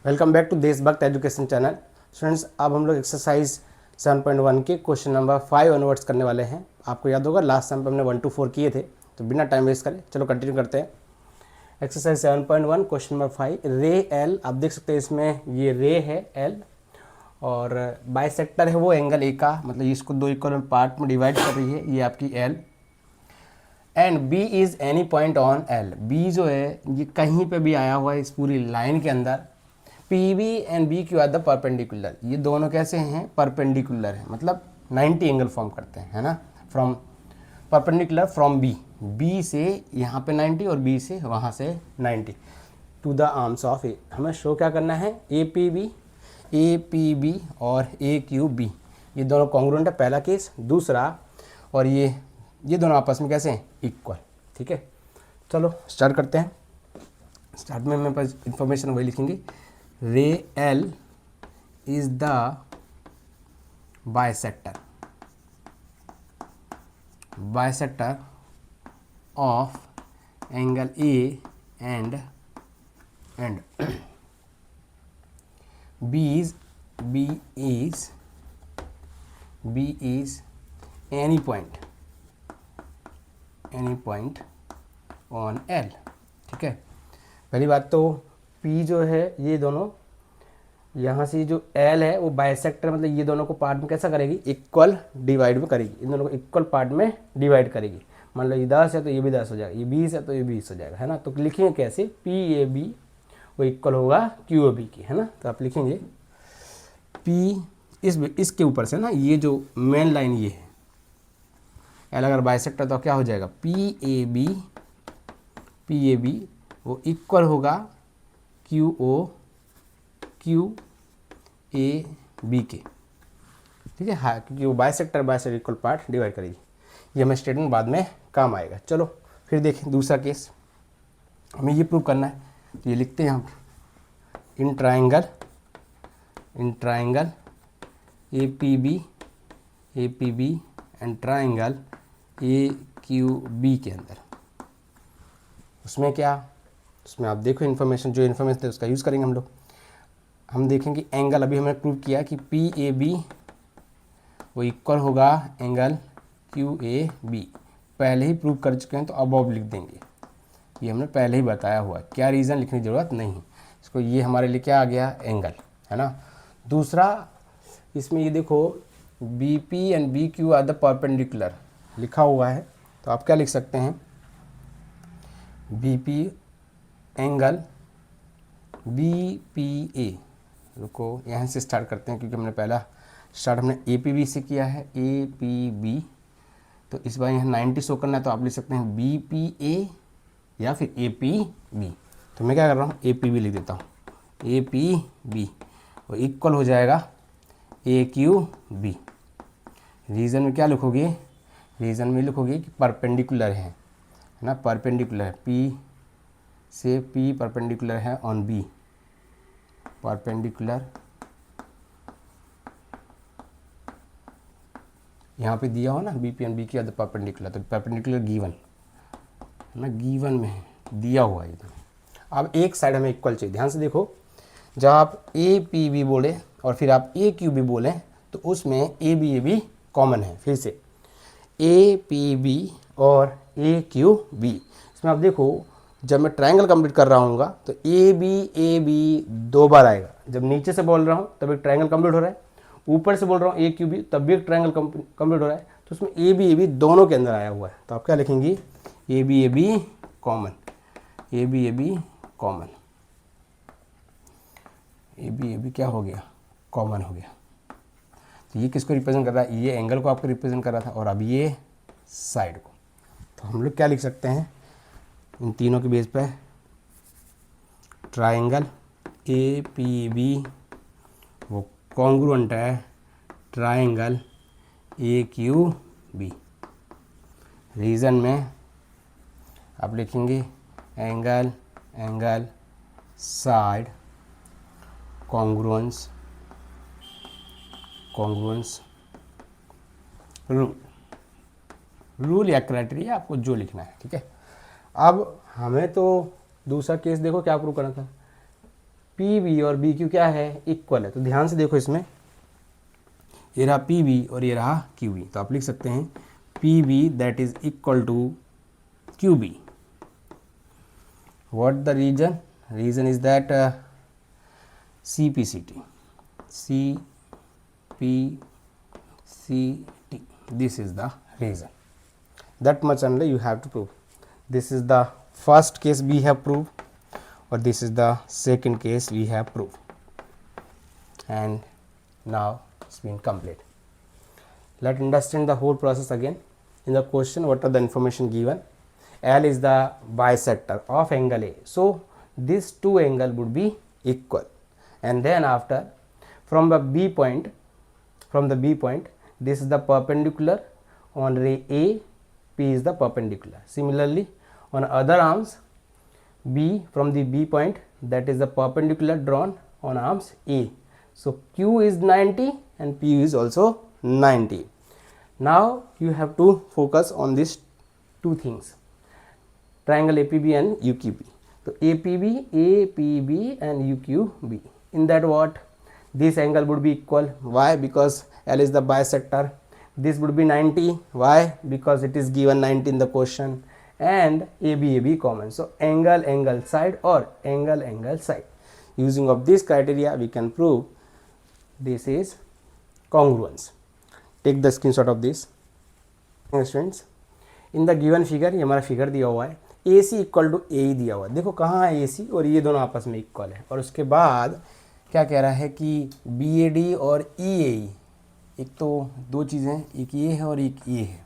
Welcome back to देशभक्त education channel. Students, अब हम लोग एक्सरसाइज 7.1 के क्वेश्चन नंबर 5 ऑनवर्ड्स करने वाले हैं। आपको याद होगा लास्ट टाइम पे हमने 1 to 4 किए थे, तो बिना टाइम वेस्ट करें चलो कंटिन्यू करते हैं। एक्सरसाइज 7.1 क्वेश्चन नंबर 5, रे एल। आप देख सकते हैं इसमें ये रे है एल और बाइसेक्टर है वो एंगल ए का, मतलब इसको दो इक्वल पार्ट में डिवाइड कर रही है, ये आपकी L. And B is any point on L. B जो है ये कहीं पे भी आया हुआ है इस पूरी लाइन के अंदर। P B and B Q are the perpendicular. ये दोनों कैसे हैं? परपेंडिकुलर है, मतलब 90 एंगल फॉर्म करते हैं, है ना। From perpendicular from B, B से यहाँ पे 90 और बी से वहाँ से 90 टू द आर्म्स ऑफ ए। हमें शो क्या करना है? ए पी बी और ए क्यू बी, ये दोनों कॉन्ग्रुएंट है, पहला केस। दूसरा, और ये दोनों आपस में कैसे हैं? इक्वल। ठीक है, चलो स्टार्ट करते हैं। स्टार्ट में मेरे पास इंफॉर्मेशन वही लिखेंगे, रे L is the bisector of angle A and B is any point on L। ठीक है, पहली बात तो P जो है ये दोनों यहाँ से जो L है वो बाइसेक्टर, मतलब ये दोनों को पार्ट में कैसा करेगी? इक्वल डिवाइड में करेगी, इन दोनों को इक्वल पार्ट में डिवाइड करेगी। मान लो ये 10 है तो ये भी 10 हो जाएगा, ये 20 है तो ये 20 हो जाएगा, है ना। तो लिखेंगे कैसे? PAB वो इक्वल होगा QAB की, है ना। तो आप लिखेंगे P इसके ऊपर से ना, ये जो मेन लाइन ये है L अगर बाइसेक्टर तो क्या हो जाएगा? PAB वो इक्वल होगा QAB के। ठीक है, हाँ, क्योंकि वो बाइसेक्टर इक्वल पार्ट डिवाइड करेगी। ये हमें स्टेटमेंट बाद में काम आएगा। चलो फिर देखें दूसरा केस, हमें ये प्रूव करना है। तो ये लिखते हैं हम, in triangle APB and triangle AQB के अंदर, उसमें क्या, उसमें आप देखो इन्फॉर्मेशन, जो इन्फॉर्मेशन है उसका यूज़ करेंगे हम लोग। हम देखेंगे एंगल, अभी हमने प्रूव किया कि PAB वो इक्वल होगा एंगल QAB, पहले ही प्रूव कर चुके हैं, तो अब लिख देंगे। ये हमने पहले ही बताया हुआ है, क्या रीज़न लिखने की ज़रूरत नहीं। इसको ये हमारे लिए क्या आ गया? एंगल, है ना। दूसरा, इसमें ये देखो BP and BQ are the perpendicular लिखा हुआ है, तो आप क्या लिख सकते हैं? BP angle BPA। रुको, यहाँ से स्टार्ट करते हैं, क्योंकि हमने पहला स्टार्ट हमने APB से किया है, APB। तो इस बार यहाँ 90 शो करना है, तो आप लिख सकते हैं BPA या फिर APB। तो मैं क्या कर रहा हूँ? APB लिख देता हूँ, APB वो इक्वल हो जाएगा AQB। रीज़न में क्या लिखोगे? रीज़न में लिखोगे कि परपेंडिकुलर है ना, परपेंडिकुलर है, P से P परपेंडिकुलर है ऑन B, परपेंडिकुलर। यहाँ पे दिया हो ना BP and BQ are the perpendicular, तो परपेंडिकुलर गिवन है ना, गिवन में है, दिया हुआ है। अब एक साइड हमें इक्वल चाहिए। ध्यान से देखो, जब आप APB बोले और फिर आप AQB बोले, तो उसमें ABAB कॉमन है। फिर से APB और AQB, इसमें आप देखो जब मैं ट्रायंगल कंप्लीट कर रहा हूँगा तो ABAB 2 बार आएगा। जब नीचे से बोल रहा हूँ तब एक ट्रायंगल कंप्लीट हो रहा है, ऊपर से बोल रहा हूँ AQB तब भी एक ट्रायंगल कंप्लीट हो रहा है। तो उसमें ABAB दोनों के अंदर आया हुआ है, तो आप क्या लिखेंगी? ABAB common, ABAB common, ABAB क्या हो गया? कॉमन हो गया। तो ये किसको रिप्रेजेंट कर रहा है? ये एंगल को आपको रिप्रेजेंट कर रहा था, और अब ये साइड को। तो हम लोग क्या लिख सकते हैं इन तीनों के बेस पे? ट्राइंगल APB वो कॉन्ग्रुएंट है ट्राइंगल AQB। रीज़न में आप लिखेंगे एंगल साइड कॉन्ग्रुएंस रूल या क्राइटेरिया, आपको जो लिखना है। ठीक है, अब हमें तो दूसरा केस देखो क्या प्रूव करना था, पी बी और बी क्यू क्या है, इक्वल है। तो ध्यान से देखो, इसमें ये रहा पी बी और ये रहा क्यू बी, तो आप लिख सकते हैं P B that is equal to Q B. What the reason, reason is that CPCT, CPCT, this is the reason. That much only you have to prove. This is the first case we have proved, or this is the second case we have proved, and now it's been complete. Let's understand the whole process again. In the question, what are the information given? L is the bisector of angle A, so these two angles would be equal. And then after, from the B point, this is the perpendicular on ray A, P is the perpendicular. Similarly, on other arms, B, from the B point, that is the perpendicular drawn on arms A. So Q is 90 and P is also 90. Now you have to focus on these two things, triangle APB and UQB. So APB and UQB. In that, what, this angle would be equal. Why? Because L is the bisector. This would be 90. Why? Because it is given 90 in the question, and AB common. So angle side or angle side. Using of this criteria, we can prove this is congruence. Take the screenshot of this. Students, in the given figure, ये हमारा figure दिया हुआ है, AC equal to ए दिया हुआ है। देखो कहाँ है AC, और ये दोनों आपस में इक्वल है। और उसके बाद क्या कह रहा है कि BAD और EAE, एक तो दो चीज़ें, एक ये है और एक ये है।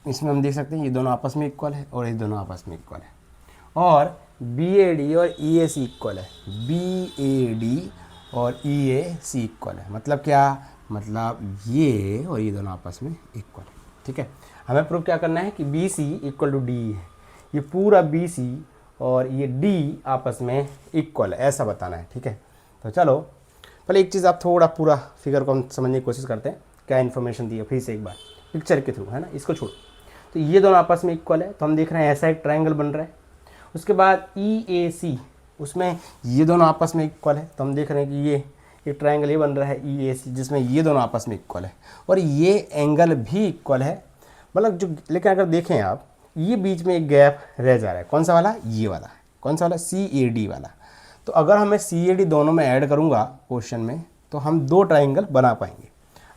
इसमें हम देख सकते हैं ये दोनों आपस में इक्वल है और ये दोनों आपस में इक्वल है। और BAD और EAC इक्वल है, BAD और EAC इक्वल है। मतलब क्या, मतलब ये और ये दोनों आपस में इक्वल है। ठीक है, हमें प्रूव क्या करना है कि BC इक्वल टू DE है, ये पूरा BC और ये D आपस में इक्वल है, ऐसा बताना है। ठीक है, तो चलो पहले एक चीज़ आप थोड़ा पूरा फिगर को हम समझने की कोशिश करते हैं, क्या इन्फॉर्मेशन दी है फिर से एक बार पिक्चर के थ्रू, है ना, इसको छोड़ो। तो ये दोनों आपस में इक्वल है, तो हम देख रहे हैं ऐसा एक ट्रायंगल बन रहा है। उसके बाद EAC, उसमें ये दोनों आपस में इक्वल है, तो हम देख रहे हैं कि ये एक ट्रायंगल ये बन रहा है EAC, जिसमें ये दोनों आपस में इक्वल है और ये एंगल भी इक्वल है। मतलब जो, लेकिन अगर देखें आप, ये बीच में एक गैप रह जा रहा है, कौन सा वाला, ये वाला, कौन सा वाला, CAD वाला। तो अगर हमें CAD दोनों में ऐड करूँगा क्वेश्चन में, तो हम दो ट्राइंगल बना पाएंगे।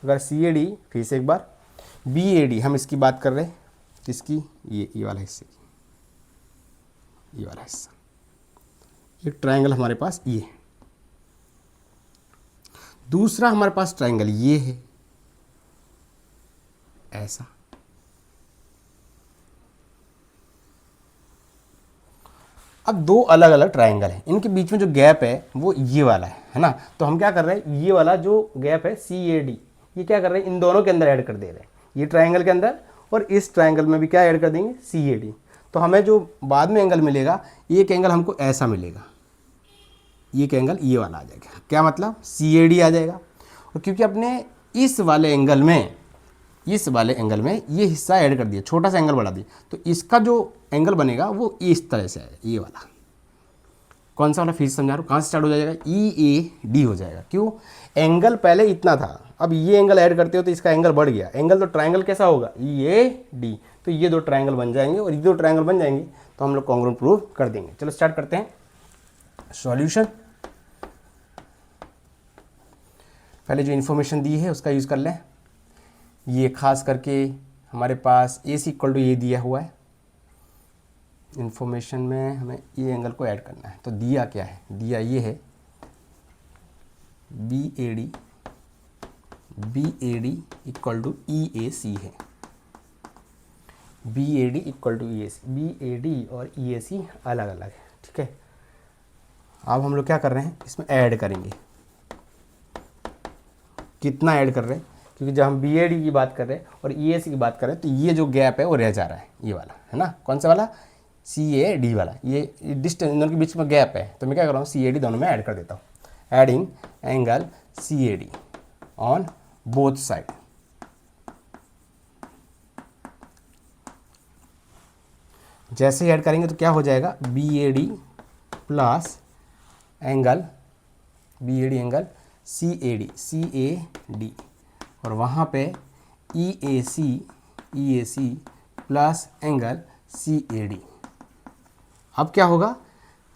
अगर CAD, फिर से एक बार, BAD हम इसकी बात कर रहे हैं, किसकी, ये वाला हिस्से की, ये वाला हिस्सा, एक ट्राइंगल हमारे पास ये है। दूसरा हमारे पास ट्राइंगल ये है, ऐसा। अब दो अलग अलग ट्राइंगल हैं, इनके बीच में जो गैप है वो ये वाला है ना। तो हम क्या कर रहे हैं, ये वाला जो गैप है CAD, ये क्या कर रहे हैं, इन दोनों के अंदर ऐड कर दे रहे हैं, ये ट्राइंगल के अंदर, और इस ट्राइंगल में भी क्या ऐड कर देंगे, CAD। तो हमें जो बाद में एंगल मिलेगा, एक एंगल हमको ऐसा मिलेगा, एक एंगल ये वाला आ जाएगा। क्या मतलब, CAD आ जाएगा। और क्योंकि अपने इस वाले एंगल में ये हिस्सा ऐड कर दिया, छोटा सा एंगल बढ़ा दिया, तो इसका जो एंगल बनेगा वो इस तरह से आएगा, ये वाला। कौन सा वाला, फिर समझा रहा हूँ, कहाँ से स्टार्ट हो जाएगा, EAD हो जाएगा। क्यों, एंगल पहले इतना था, अब ये एंगल ऐड करते हो तो इसका एंगल बढ़ गया। एंगल तो ट्राइंगल कैसा होगा, EAD। तो ये दो ट्राइंगल बन जाएंगे, और ये दो ट्राइंगल बन जाएंगे तो हम लोग कॉन्ग्रुएंट प्रूव कर देंगे। चलो स्टार्ट करते हैं सॉल्यूशन। पहले जो इन्फॉर्मेशन दी है उसका यूज़ कर लें। ये खास करके हमारे पास AC इक्वल टू ये दिया हुआ है, इन्फॉर्मेशन में हमें ये एंगल को ऐड करना है। तो दिया क्या है, दिया ये है BAD इक्वल टू EAC है, BAD equal to EAC, BAD और EAC अलग अलग है। ठीक है, अब हम लोग क्या कर रहे हैं, इसमें ऐड करेंगे। कितना ऐड कर रहे हैं, क्योंकि जब हम BAD की बात कर रहे हैं और EAC की बात कर रहे हैं, तो ये जो गैप है वो रह जा रहा है, ये वाला है ना। कौन सा वाला, CAD वाला। ये डिस्टेंस दोनों के बीच में गैप है, तो मैं क्या कर रहा हूँ, CAD दोनों में ऐड कर देता हूँ। Adding angle CAD on both side. जैसे ही ऐड करेंगे तो क्या हो जाएगा, BAD plus angle B A D angle C A D, और वहाँ पे E A C plus angle C A D. अब क्या होगा,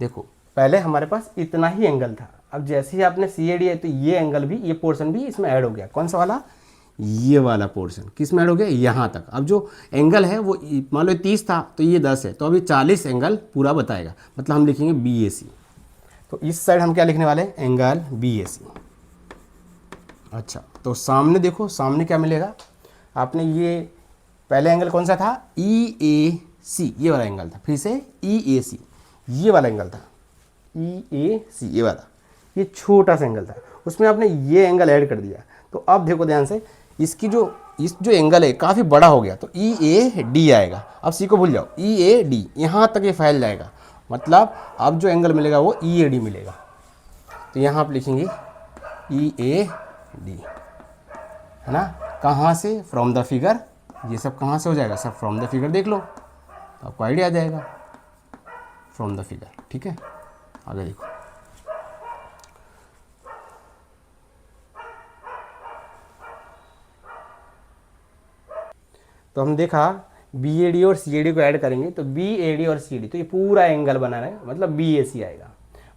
देखो पहले हमारे पास इतना ही एंगल था, अब जैसे ही आपने सी ए डी है तो ये एंगल भी, ये पोर्शन भी इसमें ऐड हो गया। कौन सा वाला, ये वाला पोर्शन किस में ऐड हो गया, यहाँ तक। अब जो एंगल है वो मान लो 30 था तो ये 10 है, तो अभी 40 एंगल पूरा बताएगा, मतलब हम लिखेंगे बी ए सी। तो इस साइड हम क्या लिखने वाले हैं, एंगल बी ए सी। अच्छा, तो सामने देखो, सामने क्या मिलेगा, आपने ये पहले एंगल कौन सा था, ई ए सी, ये वाला एंगल था, फिर से ई ए सी, ये वाला एंगल था ई ए सी, ये वाला, ये छोटा सा एंगल था, उसमें आपने ये एंगल ऐड कर दिया। तो अब देखो ध्यान से, इसकी इस जो एंगल है काफ़ी बड़ा हो गया, तो ई ए डी आएगा। अब सी को भूल जाओ, ई ए डी यहाँ तक ये फैल जाएगा, मतलब अब जो एंगल मिलेगा वो ई ए डी मिलेगा। तो यहाँ आप लिखेंगे ई ए डी, है ना। कहाँ से, फ्रॉम द फिगर, ये सब कहाँ से हो जाएगा, सब फ्रॉम द फिगर देख लो तो आपको आइडिया आ जाएगा, फ्रॉम द फिगर। ठीक है, आगे देखो, तो हम देखा बी ए डी और सी ए डी को ऐड करेंगे तो बी ए डी और सी डी, तो ये पूरा एंगल बना रहे हैं, मतलब बी ए सी आएगा।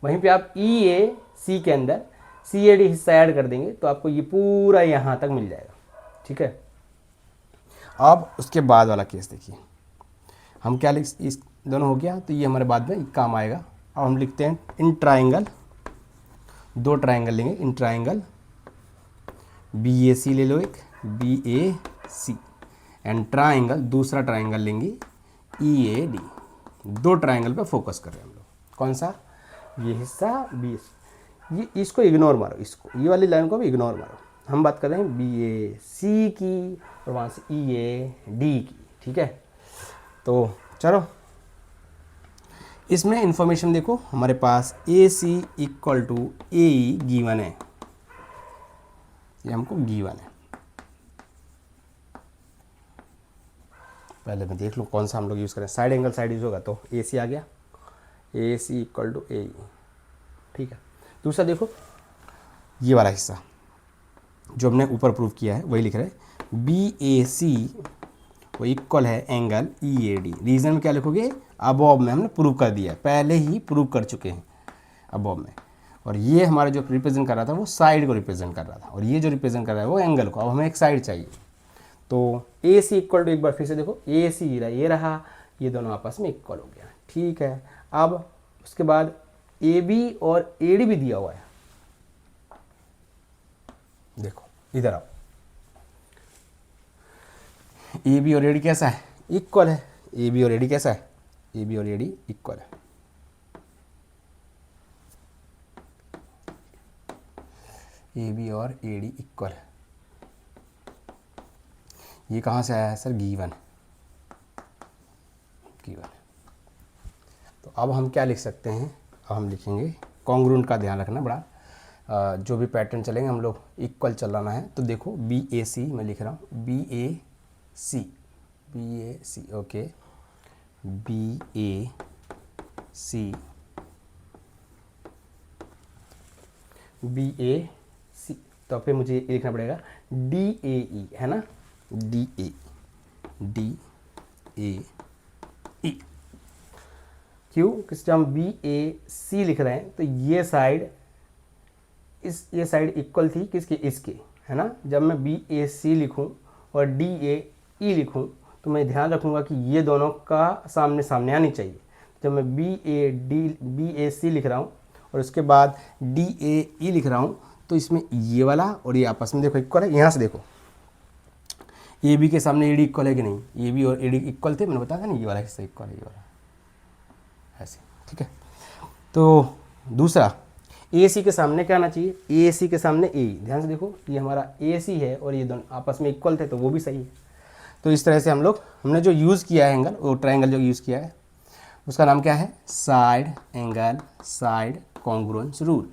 वहीं पे आप ई ए सी के अंदर सी ए डी हिस्सा ऐड कर देंगे तो आपको ये पूरा यहाँ तक मिल जाएगा। ठीक है, अब उसके बाद वाला केस देखिए, हम क्या लिख, इस दोनों हो गया तो ये हमारे बाद में काम आएगा। अब हम लिखते हैं इन ट्राइंगल, दो ट्राइंगल लेंगे, इन ट्राइंगल बी ए सी ले लो, एक B A C, and triangle, दूसरा ट्राइंगल लेंगे ई ए डी। दो ट्राइंगल पे फोकस कर रहे हैं हम लोग। कौन सा, ये हिस्सा बी ए सी, ये इसको इग्नोर मारो, इसको, ये वाली लाइन को भी इग्नोर मारो। हम बात कर रहे हैं बी ए सी की और वहाँ से ई ए डी की। ठीक है, तो चलो इसमें इंफॉर्मेशन देखो, हमारे पास A C equal to A E given है, ये हमको गिवन है। पहले मैं देख लूँ कौन सा हम लोग यूज़ करें, साइड एंगल साइड यूज होगा तो ए सी आ गया, ए सी इक्वल टू ए ई। ठीक है, दूसरा देखो ये वाला हिस्सा जो हमने ऊपर प्रूव किया है वही लिख रहे हैं, बी ए सी वो इक्वल है angle E A D. Reason में क्या लिखोगे, अबव में हमने प्रूव कर दिया है, पहले ही प्रूव कर चुके हैं अबव में। और ये हमारा जो रिप्रेजेंट कर रहा था वो साइड को रिप्रेजेंट कर रहा था, और ये जो रिप्रेजेंट कर रहा है वो एंगल को। अब हमें एक साइड चाहिए, तो ए सी इक्वल टू, एक बार फिर से देखो, ए सी ये रहा, ये दोनों आपस में इक्वल हो गया। ठीक है, अब उसके बाद ए बी और ए डी भी दिया हुआ है। देखो इधर आओ, ए बी और ए डी कैसा है, इक्वल है। ए बी और ए डी कैसा है, ए बी और ए डी इक्वल है। ए बी और ए डी इक्वल है, ये कहाँ से आया है सर, गिवन है। तो अब हम क्या लिख सकते हैं, अब हम लिखेंगे कॉन्ग्रुएंट का ध्यान रखना बड़ा, जो भी पैटर्न चलेंगे हम लोग इक्वल चलाना है। तो देखो बी ए सी मैं लिख रहा हूँ, B A C, okay, B A C, B A सी, तो फिर मुझे ये लिखना पड़ेगा डी ए ई, है ना, डी ए ई। क्यों, किस जब हम बी ए सी लिख रहे हैं तो ये साइड, ये साइड इक्वल थी किसके, इसके, है ना। जब मैं बी ए सी लिखूँ और डी ए ई लिखूँ तो मैं ध्यान रखूँगा कि ये दोनों का सामने सामने आनी चाहिए। जब मैं बी ए सी लिख रहा हूँ और उसके बाद डी ए ई लिख रहा हूँ तो इसमें ये वाला और ये आपस में देखो इक्वल है। यहाँ से देखो ए बी के सामने ए डी इक्वल है कि नहीं, ए बी और ए डी इक्वल थे, मैंने बताया था ना, ये वाला हिस्सा इक्वल है, ये वाला ऐसे। ठीक है, तो दूसरा ए सी के सामने क्या आना चाहिए, ए सी के सामने ए। ध्यान से देखो ये हमारा ए सी है और ये दोनों आपस में इक्वल थे तो वो भी सही है। तो इस तरह से हमने जो यूज़ किया है एंगल, वो ट्रायंगल जो यूज़ किया है उसका नाम क्या है, side angle side congruence rule.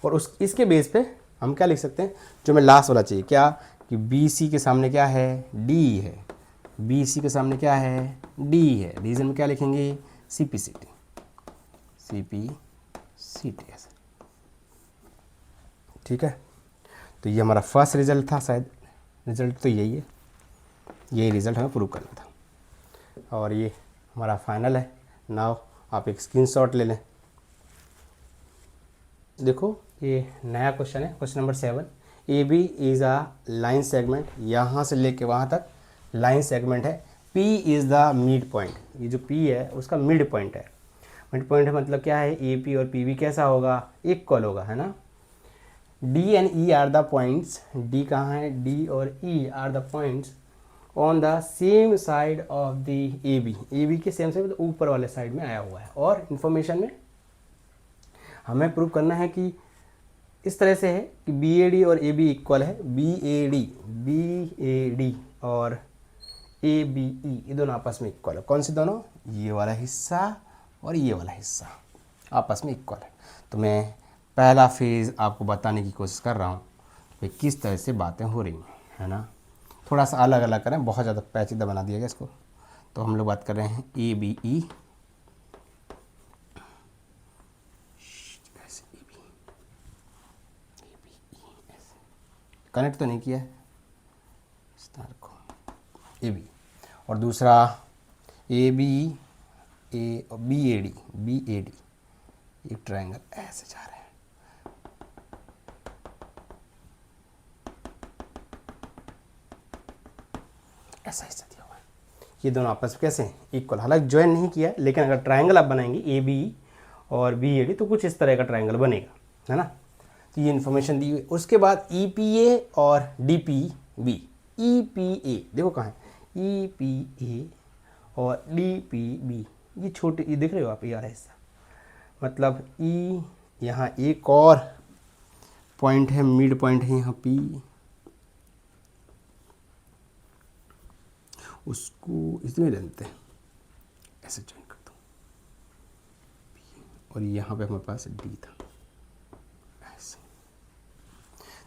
और इसके बेस पे हम क्या लिख सकते हैं, जो हमें लास्ट वाला चाहिए क्या, कि बी सी के सामने क्या है, डी है, बी सी के सामने क्या है, डी है, रीजन में क्या लिखेंगे, C P C T, C P C T ऐसे, ठीक है। तो ये हमारा फर्स्ट रिजल्ट था, शायद रिजल्ट तो यही है, यही रिजल्ट हमें प्रूव करना था। और ये हमारा फाइनल है। नाउ आप एक स्क्रीनशॉट ले लें। देखो ये नया क्वेश्चन है, question number 7। A B is a line segment, यहाँ से लेके वहाँ तक लाइन सेगमेंट है। P is the mid point, ये जो पी है उसका मिड पॉइंट है। मिड पॉइंट है मतलब क्या है, ए पी और पी बी कैसा होगा, इक्वल होगा, है ना। D and E are the points, D कहाँ है, डी और E are the points on the same side of the A B के सेम साइड, ऊपर वाले साइड में आया हुआ है। और इन्फॉर्मेशन में हमें प्रूव करना है कि इस तरह से है कि बी ए डी और ए बी इक्वल है, बी ए डी और ए बी ई ये दोनों आपस में इक्वल है। कौन से दोनों, ये वाला हिस्सा और ये वाला हिस्सा आपस में इक्वल है। तो मैं पहला फेज़ आपको बताने की कोशिश कर रहा हूँ कि किस तरह से बातें हो रही हैं, है ना। थोड़ा सा अलग अलग करें, बहुत ज़्यादा पैचीदा बना दिया गया इसको। तो हम लोग बात कर रहे हैं ए बी ई, कनेक्ट तो नहीं किया है स्टार को, ए बी, और दूसरा ए बी ए और बी ए डी, एक ट्रायंगल ऐसे जा रहे हैं। ऐसा हिस्सा दिया हुआ है, ये दोनों आपस में कैसे हैं, इक्वल। हालांकि ज्वाइन नहीं किया है, लेकिन अगर ट्रायंगल आप बनाएंगे ए बी और बी ए डी तो कुछ इस तरह का ट्रायंगल बनेगा, है ना। तो ये इन्फॉर्मेशन दी हुई। उसके बाद ई पी ए और D P B, E P A देखो कहाँ है, ई पी ए और डी पी बी, ये छोटे, ये देख रहे हो आप, ये आ रहा है हिस्सा, मतलब ई, यहाँ एक और पॉइंट है, मिड पॉइंट है यहाँ पी, उसको इसमें लेते हैं, ऐसे ज्वाइन कर दो, और यहाँ पे हमारे पास डी था ऐसे।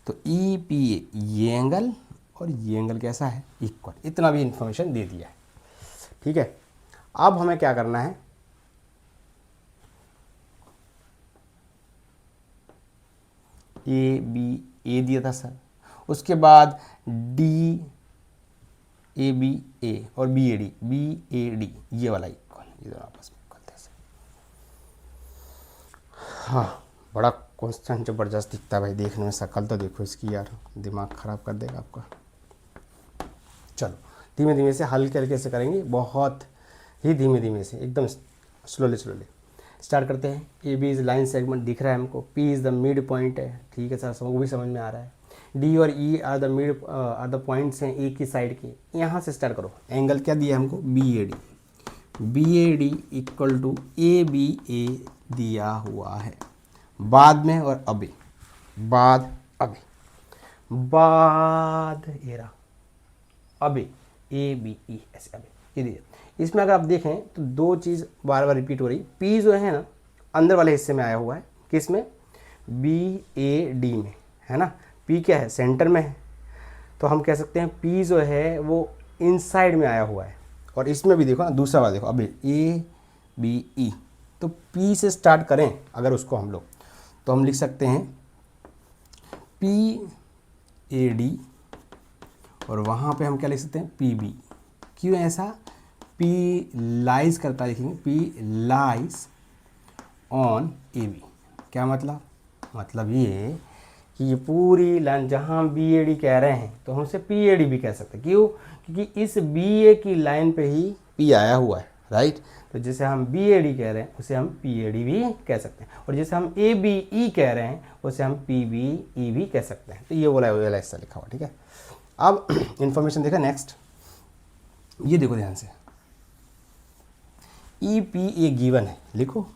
तो ई पी ए ये एंगल और ये एंगल कैसा है, इक्वल। इतना भी इंफॉर्मेशन दे दिया है, ठीक है। अब हमें क्या करना है, ए बी ए दिया था सर, उसके बाद डी ए बी ए और बी ए डी ये वाला इक्वल, ये दोनों आपस में इक्वल थे। हाँ, बड़ा क्वेश्चन ज़बरदस्त दिखता है भाई देखने में, शक्ल तो देखो इसकी यार, दिमाग ख़राब कर देगा आपका। चलो धीमे धीमे से, हल्के हल्के से करेंगे, बहुत ही धीमे धीमे से, एकदम स्लोली स्टार्ट करते हैं। A B is line segment दिख रहा है हमको, P is the mid point है, ठीक है सर, वो भी समझ में आ रहा है। डी और ई आर द पॉइंट्स हैं एक ही साइड के, यहाँ से स्टार्ट करो। एंगल क्या दिया है हमको, B A D equal to B A ए दिया हुआ है। बाद में और अभी, बाद एरा, अभी ए बी ई ऐसे, अभी ये दिया। इसमें अगर आप देखें तो दो चीज़ बार बार रिपीट हो रही। पी जो है ना अंदर वाले हिस्से में आया हुआ है, किस में, बी ए डी में, है ना। पी क्या है, सेंटर में है, तो हम कह सकते हैं पी जो है वो इनसाइड में आया हुआ है। और इसमें भी देखो ना, दूसरा वाला देखो, अभी ए बी ई, तो पी से स्टार्ट करें अगर उसको हम लोग, तो हम लिख सकते हैं पी ए डी, और वहाँ पे हम क्या लिख सकते हैं, पी बी। क्यों ऐसा, पी लाइज करता है, लिखेंगे P lies on A B. क्या मतलब ये कि ये पूरी लाइन जहाँ बी ए डी कह रहे हैं तो हम उसे पी ए डी भी कह सकते हैं। क्यों, क्योंकि इस बी ए की लाइन पे ही पी आया हुआ है, राइट। तो जैसे हम बी ए डी कह रहे हैं उसे हम पी ए डी भी कह सकते हैं, और जैसे हम ए बी ई कह रहे हैं उसे हम पी बी ई भी कह सकते हैं। तो ये वाला हिस्सा लिखा हुआ, ठीक है। अब इंफॉर्मेशन देखा नेक्स्ट, ये देखो ध्यान से, ई पी ए गिवन है, लिखो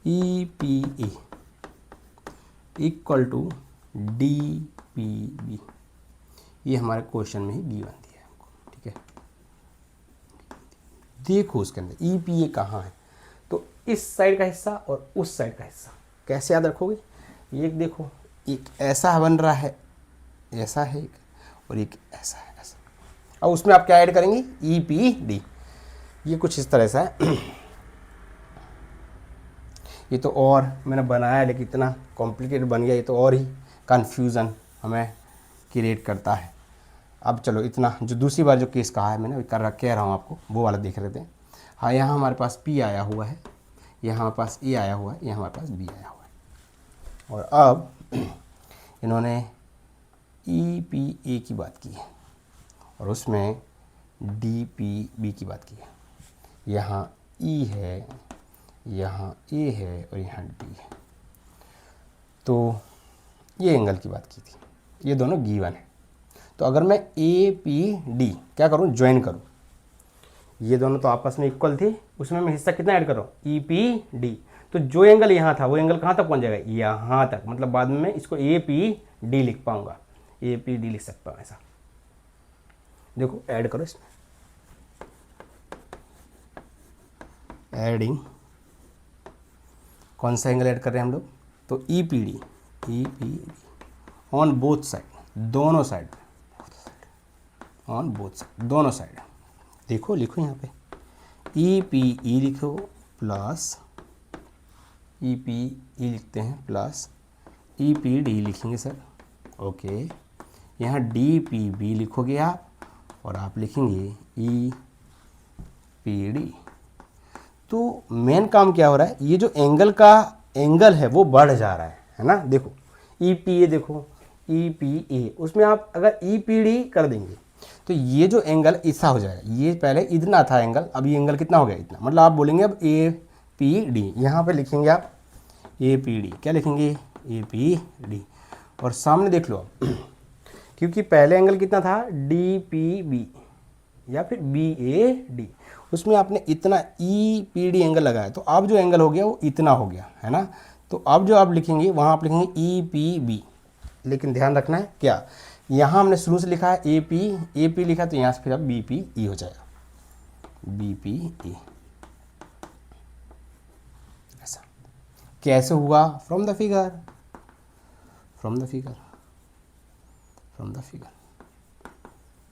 E P A equal to D P B, ये हमारे क्वेश्चन में ही गिवन दिया है हमको, ठीक है। देखो उसके अंदर ई पी ए कहाँ है, तो इस साइड का हिस्सा और उस साइड का हिस्सा कैसे याद रखोगे, ये देखो, एक ऐसा बन रहा है, ऐसा है एक, और एक ऐसा है, ऐसा और उसमें आप क्या ऐड करेंगे, ई पी डी। ये कुछ इस तरह से है। ये तो और मैंने बनाया लेकिन इतना कॉम्प्लिकेटेड बन गया, ये तो और ही कन्फ्यूज़न हमें क्रिएट करता है। अब चलो इतना, जो दूसरी बार जो केस कहा है मैंने कह रहा हूँ आपको, वो वाला देख रहे थे। हाँ, यहाँ हमारे पास P आया हुआ है, यहाँ हमारे पास A आया हुआ है, यहाँ हमारे पास B आया हुआ है। और अब इन्होंने EPA की बात की है और उसमें DPB की बात की है। यहाँ E है, यहाँ A है और यहाँ D है। तो ये एंगल की बात की थी, ये दोनों गिवन है। तो अगर मैं APD क्या करूँ, ज्वाइन करूँ, ये दोनों तो आपस में इक्वल थे, उसमें मैं हिस्सा कितना ऐड कर रहा हूँ, EPD। तो जो एंगल यहाँ था वो एंगल कहाँ तक पहुँच जाएगा, यहाँ तक। मतलब बाद में मैं इसको APD लिख पाऊँगा, APD लिख सकता हूँ ऐसा। देखो ऐड करो इसमें, एडिंग, कौन सा एंगल ऐड कर रहे हैं हम लोग, तो EPD ऑन बोथ साइड, दोनों साइड, ऑन बोथ साइड, दोनों साइड। देखो लिखो यहाँ पे EPE लिखो प्लस EPE लिखते हैं प्लस EPD लिखेंगे सर, ओके। यहाँ DPB लिखोगे आप और आप लिखेंगे EPD। तो मेन काम क्या हो रहा है, ये जो एंगल है वो बढ़ जा रहा है ना। देखो EPA, देखो EPA, उसमें आप अगर EPD कर देंगे तो ये जो एंगल ऐसा हो जाएगा। ये पहले इतना था एंगल, अब ये एंगल कितना हो गया, इतना। मतलब आप बोलेंगे अब APD, यहाँ पे लिखेंगे आप APD, क्या लिखेंगे, APD। और सामने देख लो आप, क्योंकि पहले एंगल कितना था, DPB या फिर BAD, उसमें आपने इतना EPD एंगल लगाया, तो अब जो एंगल हो गया वो इतना हो गया है ना। तो अब जो आप लिखेंगे वहाँ आप लिखेंगे EPB। लेकिन ध्यान रखना है क्या, यहाँ हमने शुरू से लिखा है AP लिखा, तो यहाँ से फिर अब BPE हो जाएगा, BPE। ऐसा कैसे हुआ, from the figure, from the figure, from the figure,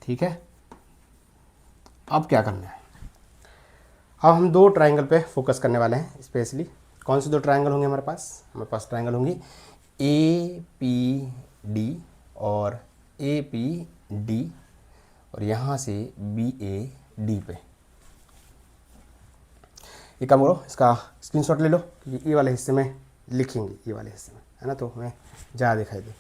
ठीक है। अब क्या करना है, अब हम दो ट्रायंगल पे फोकस करने वाले हैं स्पेशली। कौन से दो ट्रायंगल होंगे हमारे पास ट्रायंगल होंगे APD और APD, और यहाँ से BAD पे। एक काम करो, इसका स्क्रीनशॉट ले लो, क्योंकि ये वाले हिस्से में लिखेंगे, ये वाले हिस्से में है ना, तो हमें ज़्यादा दिखाई दे।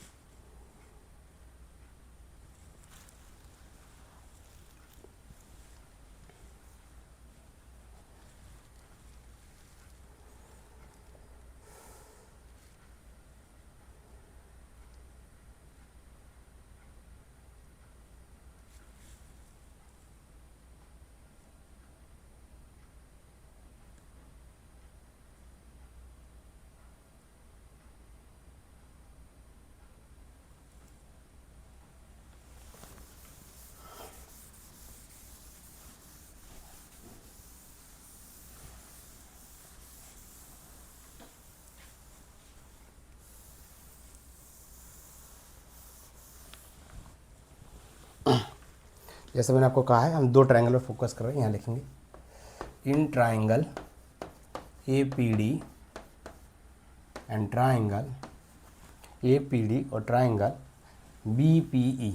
जैसे मैंने आपको कहा है, हम दो ट्रायंगल पर फोकस कर रहे हैं, यहाँ लिखेंगे in triangle APD and triangle APD और ट्रायंगल BPE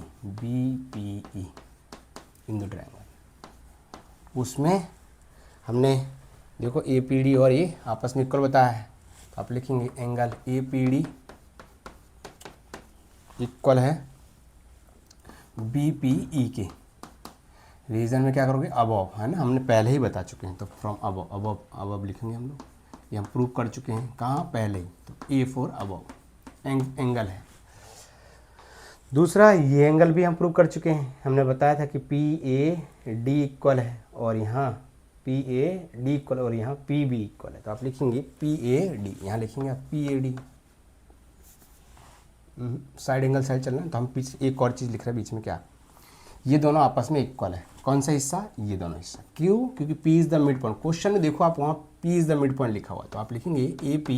इन दो ट्रायंगल। उसमें हमने देखो APD और ये आपस में इक्वल बताया है, तो आप लिखेंगे एंगल APD इक्वल है BPE के। रीजन में क्या करोगे, अबव है ना, हमने पहले ही बता चुके हैं, तो फ्रॉम अबव लिखेंगे हम लोग, ये हम प्रूव कर चुके हैं कहाँ, पहले ही। तो A फॉर अबव एंगल है। दूसरा ये एंगल भी हम प्रूव कर चुके हैं, हमने बताया था कि PAD इक्वल है और यहाँ PAD इक्वल और यहाँ PB इक्वल है, तो आप लिखेंगे PAD, यहाँ लिखेंगे आप PAD। साइड एंगल साइड चलना है, तो हम पीछे एक और चीज़ लिख रहे हैं बीच में, क्या, ये दोनों आपस में इक्वल है। कौन सा हिस्सा, ये दोनों हिस्सा। क्यों, क्योंकि P is the mid point. Question में देखो आप वहाँ P is the mid point लिखा हुआ है, तो आप लिखेंगे AP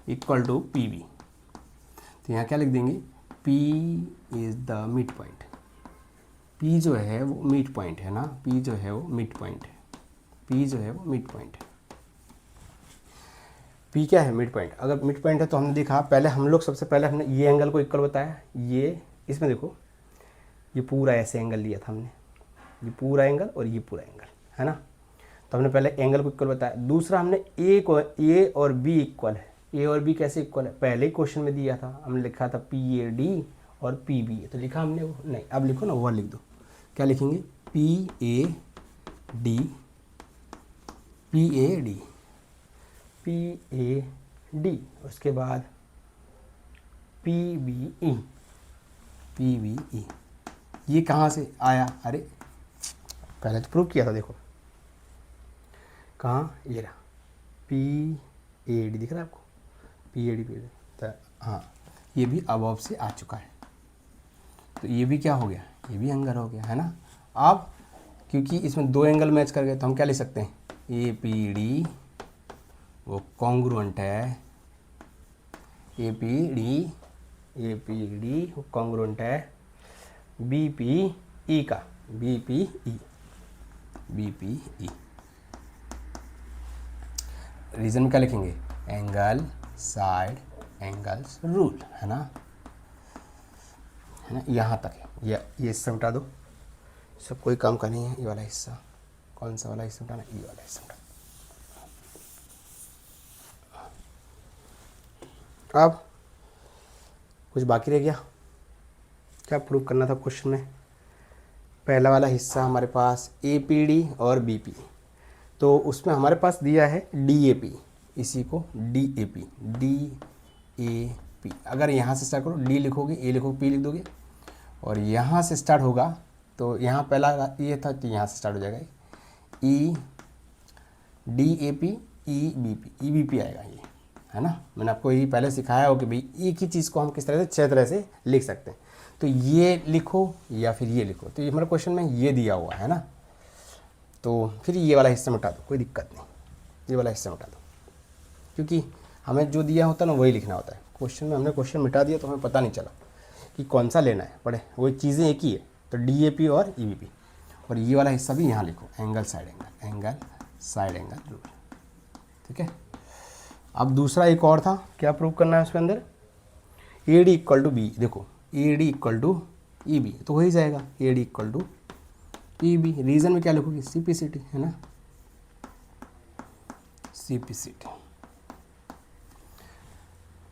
इक्वल टू PB। तो यहाँ क्या लिख देंगे, P is the mid point, P जो है वो मिड पॉइंट है ना, P जो है वो मिड पॉइंट है, P जो है वो मिड पॉइंट है। P क्या है? Mid point. अगर मिड पॉइंट है तो हमने देखा पहले, हम लोग सबसे पहले हमने ये एंगल को इक्वल बताया, ये इसमें देखो ये पूरा ऐसे एंगल लिया था हमने, ये पूरा एंगल और ये पूरा एंगल, है ना। तो हमने पहले एंगल को इक्वल बताया। दूसरा हमने ए और बी इक्वल है। ए और बी कैसे इक्वल है? पहले ही क्वेश्चन में दिया था, हमने लिखा था PAD और PB, तो लिखा हमने वो नहीं। अब लिखो ना, वो लिख दो। क्या लिखेंगे? PAD PAD, उसके बाद PBE। ये कहाँ से आया? अरे पहले तो प्रूव किया था, देखो कहाँ, ये रहा PAD, दिख रहा है आपको? PAD तो हाँ, ये भी अबव से आ चुका है, तो ये भी क्या हो गया? ये भी एंगल हो गया, है ना। अब क्योंकि इसमें दो एंगल मैच कर गए तो हम क्या लिख सकते हैं? APD वो कॉन्ग्रुएंट है, APD वो कॉन्ग्रुएंट है BPE का, BPE। रीजन में क्या लिखेंगे? एंगल साइड एंगल्स रूल, है ना, यहाँ तक है। ये हिस्सा मिटा दो, सब कोई काम का नहीं है। ये वाला हिस्सा, कौन सा वाला हिस्सा मिटाना? ये वाला हिस्सा मिटा। अब कुछ बाकी रह गया, क्या प्रूव करना था क्वेश्चन में? पहला वाला हिस्सा हमारे पास APD और BP, तो उसमें हमारे पास दिया है DAP, इसी को DAP। अगर यहाँ से स्टार्ट करो, D लिखोगे, A लिखोगे, P लिख दोगे, और यहाँ से स्टार्ट होगा तो यहाँ पहला ये था तो यहाँ से स्टार्ट हो जाएगा DAP EBP आएगा ये, है ना। मैंने आपको ये पहले सिखाया हो कि भाई एक ही चीज़ को हम किस तरह से 6 तरह से लिख सकते हैं। तो ये लिखो या फिर ये लिखो, तो ये हमारे क्वेश्चन में ये दिया हुआ है ना। तो फिर ये वाला हिस्सा मिटा दो, कोई दिक्कत नहीं, ये वाला हिस्सा मिटा दो, क्योंकि हमें जो दिया होता है ना वही लिखना होता है। क्वेश्चन में हमने क्वेश्चन मिटा दिया तो हमें पता नहीं चला कि कौन सा लेना है, पढ़े वही चीज़ें एक ही है। तो DAP और EBP, और ये वाला हिस्सा भी यहाँ लिखो, एंगल साइड एंगल रूल, ठीक है। अब दूसरा एक और था, क्या प्रूव करना है उसके अंदर? AD इक्वल टू B, देखो AD इक्वल टू EB, तो हो ही जाएगा AD equal to EB। Reason में क्या लिखोगे? CPCT, है ना, CPCT।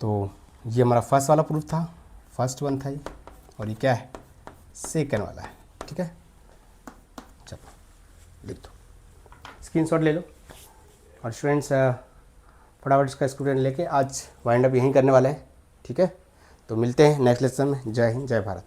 तो ये हमारा फर्स्ट वाला प्रूफ था, फर्स्ट वन था ये, और ये क्या है? सेकंड वाला है, ठीक है। चलो लिख दो, स्क्रीनशॉट ले लो। और स्टूडेंट्स फटाफट इसका स्टूडेंट लेके आज वाइंड अप यहीं करने वाला है, ठीक है। तो मिलते हैं नेक्स्ट लेसन में। जय हिंद, जय भारत।